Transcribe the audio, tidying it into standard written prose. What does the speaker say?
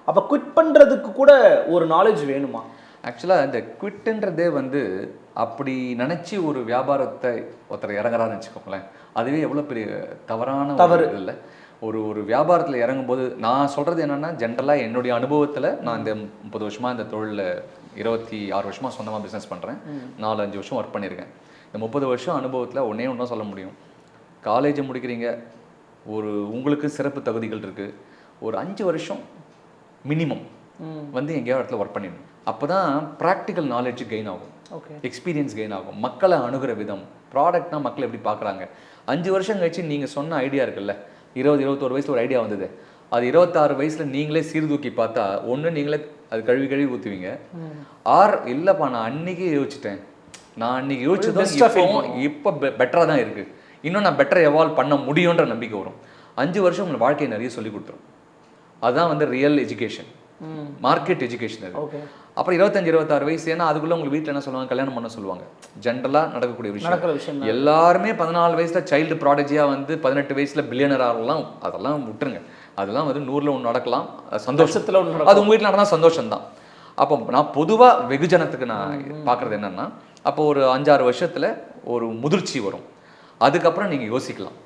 அப்போ குவிட் பண்ணுறதுக்கு கூட ஒரு நாலேஜ் வேணுமா? ஆக்சுவலாக இந்த குவிட்டுன்றதே வந்து அப்படி நினச்சி ஒரு வியாபாரத்தை ஒருத்தர் இறங்குறாருன்னு வச்சுக்கோங்களேன், அதுவே எவ்வளோ பெரிய தவறு இல்லை. ஒரு வியாபாரத்தில் இறங்கும்போது நான் சொல்கிறது என்னென்னா, ஜென்ரலாக என்னுடைய அனுபவத்தில் நான் இந்த 30 வருஷமாக இந்த தொழிலில் 26 வருஷமாக சொந்தமாக பிஸ்னஸ் பண்ணுறேன். 4-5 வருஷம் ஒர்க் பண்ணியிருக்கேன். இந்த 30 வருஷம் அனுபவத்தில் ஒன்றே சொல்ல முடியும். காலேஜை முடிக்கிறீங்க, உங்களுக்கு சிறப்பு தகுதிகள் இருக்குது, ஒரு 5 வருஷம் மினிமம் வந்து எங்கேயாவது இடத்துல ஒர்க் பண்ணிடணும். அப்போ தான் ப்ராக்டிக்கல் நாலேஜ் கெயின் ஆகும், எக்ஸ்பீரியன்ஸ் கெயின் ஆகும், மக்களை அணுகிற விதம், ப்ராடக்ட்னா மக்கள் எப்படி பார்க்குறாங்க. 5 வருஷம் கழிச்சு நீங்கள் சொன்ன ஐடியா இருக்குல்ல, 20-21 வயசில் ஒரு ஐடியா வந்தது, அது 26 வயசில் நீங்களே சீர்தூக்கி பார்த்தா, ஒன்று நீங்களே அது கழுவி ஊற்றுவீங்க, இல்லைப்பா நான் அன்றைக்கி யோசிச்சிட்டேன், நான் அன்றைக்கி யோசிச்சதும் இப்போ பெட்டராக தான் இருக்குது, இன்னும் நான் பெட்டர் எவால்வ் பண்ண முடியுன்ற நம்பிக்கை வரும். 5 வருஷம் உங்களுக்கு வாழ்க்கையை நிறைய சொல்லிக் கொடுத்துரும். அதுதான் வந்து ரியல் எஜுகேஷன், மார்க்கெட் எஜுகேஷன் அது. அப்புறம் 25-26 வயசு, ஏன்னா அதுக்குள்ளே உங்களுக்கு வீட்டில் என்ன சொல்லுவாங்க, கல்யாணம் பண்ண சொல்லுவாங்க. ஜென்ரலாக நடக்கக்கூடிய விஷயம். எல்லாருமே 14 வயசில் சைல்டு ப்ராடஜியாக வந்து 18 வயசில் பில்லியனர் ஆகலாம், அதெல்லாம் விட்டுருங்க. அதெல்லாம் வந்து 100ல் 1 நடக்கலாம், சந்தோஷத்தில் அது உங்கள் வீட்டில் நடந்தால் சந்தோஷம்தான். அப்போ நான் பொதுவாக வெகுஜனத்துக்கு நான் பார்க்குறது என்னென்னா, அப்போ ஒரு 5-6 வருஷத்தில் ஒரு முதிர்ச்சி வரும். அதுக்கப்புறம் நீங்கள் யோசிக்கலாம்,